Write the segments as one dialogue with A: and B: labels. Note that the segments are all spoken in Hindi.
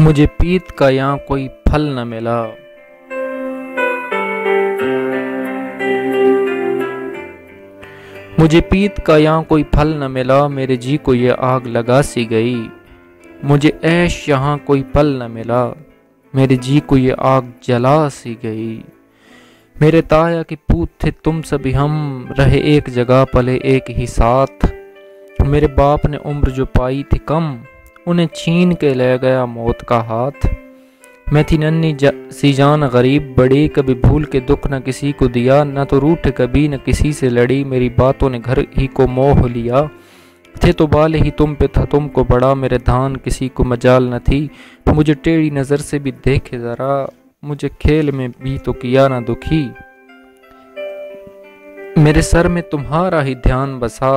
A: मुझे पीत का यहाँ कोई फल न मिला। मुझे पीत का यहाँ कोई फल न मिला, मेरे जी को ये आग लगा सी गई। मुझे ऐश यहाँ कोई पल न मिला, मेरे जी को ये आग जला सी गई। मेरे ताया के पूत थे तुम सभी, हम रहे एक जगह पले एक ही साथ। मेरे बाप ने उम्र जो पाई थी कम, उन्हें छीन के ले गया मौत का हाथ। मैं थी नन्ही सी जान गरीब बड़ी, कभी भूल के दुख न किसी को दिया, न तो रूठ कभी न किसी से लड़ी। मेरी बातों ने घर ही को मोह लिया, थे तो बाल ही तुम पे था तुमको बड़ा। मेरे धान किसी को मजाल न थी, मुझे टेढ़ी नजर से भी देखे जरा। मुझे खेल में भी तो किया ना दुखी, मेरे सर में तुम्हारा ही ध्यान बसा।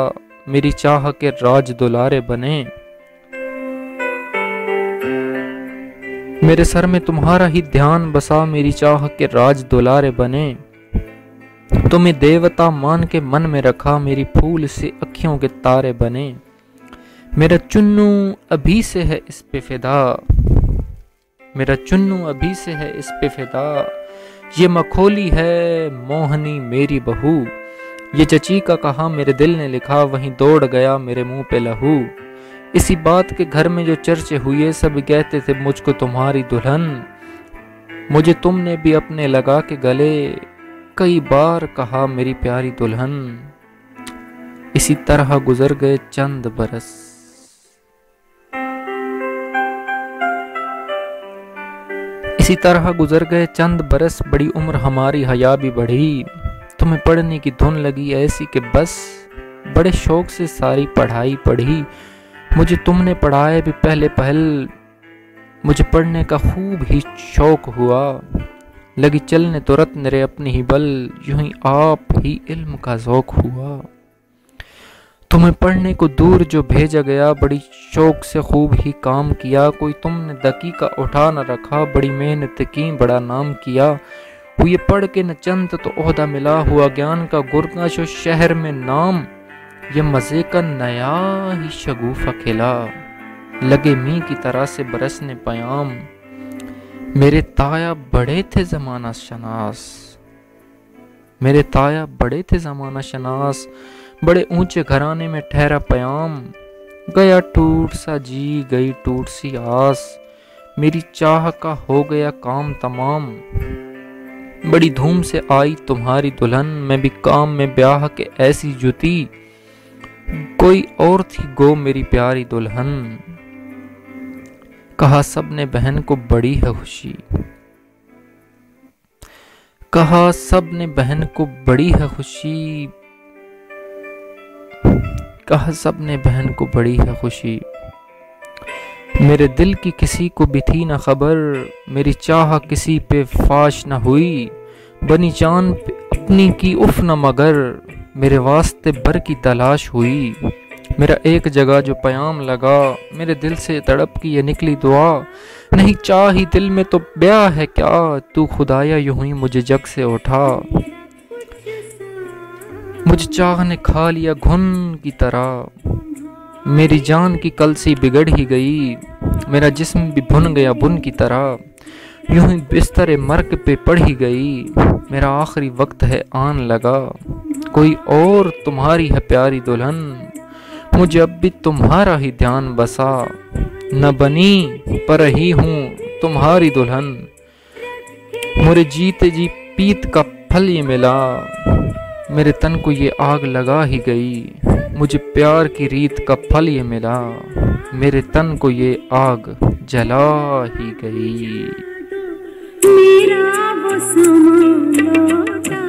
A: मेरी चाह के राज दुलारे बने, मेरे सर में तुम्हारा ही ध्यान बसा। मेरी चाह के राज दुलारे बने, तुम्हें देवता मान के मन में रखा। मेरी फूल से अखियों के तारे बने, मेरा चुन्नू अभी से है इस पे फिदा। मेरा चुन्नू अभी से है इस पे फिदा। ये मखोली है मोहनी मेरी बहू, ये चची का कहा मेरे दिल ने लिखा। वहीं दौड़ गया मेरे मुंह पे लहू। इसी बात के घर में जो चर्चे हुए, सब कहते थे मुझको तुम्हारी दुल्हन। मुझे तुमने भी अपने लगा के गले, कई बार कहा मेरी प्यारी दुल्हन। इसी तरह गुजर गए चंद बरस। इसी तरह गुजर गए चंद बरस, बड़ी उम्र हमारी हया भी बढ़ी। तुम्हें पढ़ने की धुन लगी ऐसी कि बस, बड़े शौक से सारी पढ़ाई पढ़ी। मुझे तुमने पढ़ाया भी पहले पहल, मुझे पढ़ने का खूब ही शौक हुआ। लगी चलने तुरंत मेरे अपनी ही बल, यूं ही आप ही इल्म का ज़ौक हुआ। तुम्हें पढ़ने को दूर जो भेजा गया, बड़ी शौक से खूब ही काम किया। कोई तुमने दकीका उठा न रखा, बड़ी मेहनत की बड़ा नाम किया। हुए पढ़ के न चंद तो ओहदा मिला, हुआ ज्ञान का गुरगा जो शहर में नाम। ये मज़े का नया ही शगुफा खिला, लगे मी की तरह से बरसने पयाम। मेरे ताया बड़े थे ज़माना शनास, मेरे ताया बड़े थे ज़माना शनास। बड़े ऊंचे घराने में ठहरा पयाम, गया टूट सा जी गई टूट सी आस। मेरी चाह का हो गया काम तमाम, बड़ी धूम से आई तुम्हारी दुल्हन। मैं भी काम में ब्याह के ऐसी जुती, कोई और थी गो मेरी प्यारी दुल्हन। कहा सबने बहन को बड़ी है खुशी, कहा सबने बहन को बड़ी है खुशी। कहा सबने बहन को बड़ी है खुशी। मेरे दिल की किसी को भी थी न खबर, मेरी चाह किसी पे फाश न हुई। बनी जान पे अपनी की उफ न मगर, मेरे वास्ते बर की तलाश हुई। मेरा एक जगह जो पयाम लगा, मेरे दिल से तड़प की ये निकली दुआ। नहीं चाही दिल में तो ब्याह है क्या, तू खुदाया यूं ही मुझे जग से उठा। मुझे चाह ने खा लिया घुन की तरह, मेरी जान की कलसी बिगड़ ही गई। मेरा जिस्म भी भुन गया बुन की तरह, यूं ही बिस्तर मर्ग पे पड़ ही गई। मेरा आखिरी वक्त है आन लगा, कोई और तुम्हारी है प्यारी दुल्हन। मुझे अब भी तुम्हारा ही ध्यान बसा, न बनी पर ही हूँ तुम्हारी दुल्हन। मुझे जीते जी पीत का फल ये मिला, मेरे तन को ये आग लगा ही गई। मुझे प्यार की रीत का फल ये मिला, मेरे तन को ये आग जला ही गई।
B: मेरा वो समा लौटा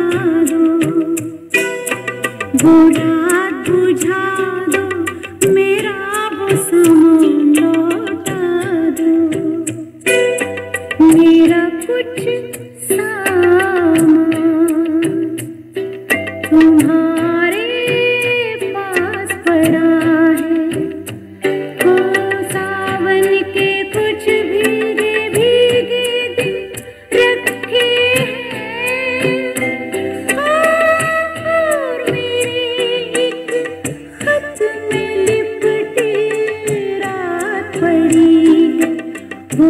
B: दो, वो रात बुझा दो। मेरा वो समा लौटा दो, मेरा कुछ सामान तुम्हारे पास पड़ा है। हो सावन के कुछ भीगे भीगे दिन रखे हैं, और मेरे एक खत में लिपटी रात पड़ी है। वो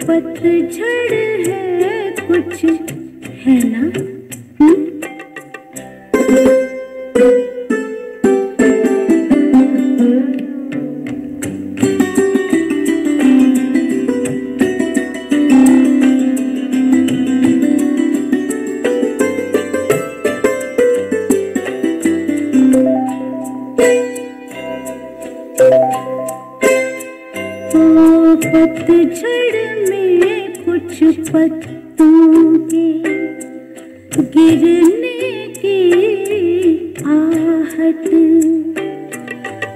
B: पतझड़ है कुछ है ना? पतझड़ में कुछ पत्तों के गिरने की आहट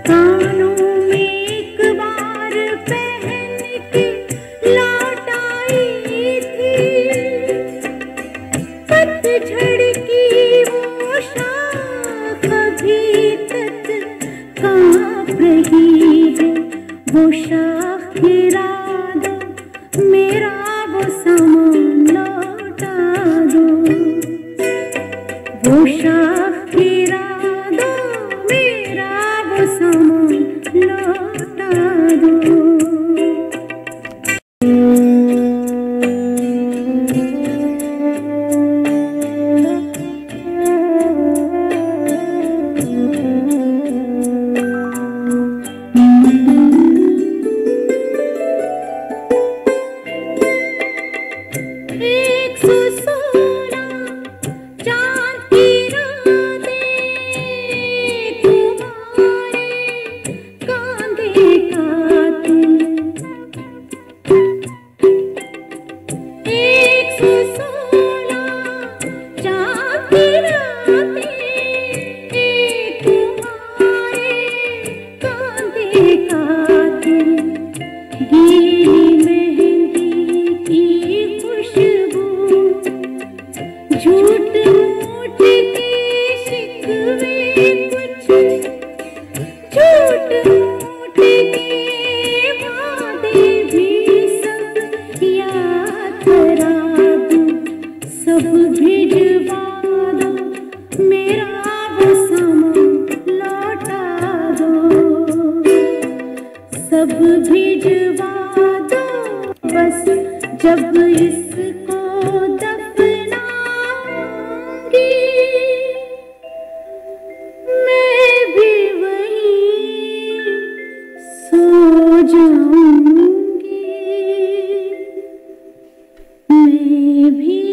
B: कानों में एक बार पहन के लौट आई थी। पतझड़ की वो शाख अभी तक कांप रही है। वो शाख गिरा दो, मेरा वो सामान लौटा दो। वो शाख गिरा दो, मेरा वो सामान लौटा दो। सब भिजवा दो बस जब इसको दफनाऊंगी मैं भी वहीं सो जाऊंगी मैं भी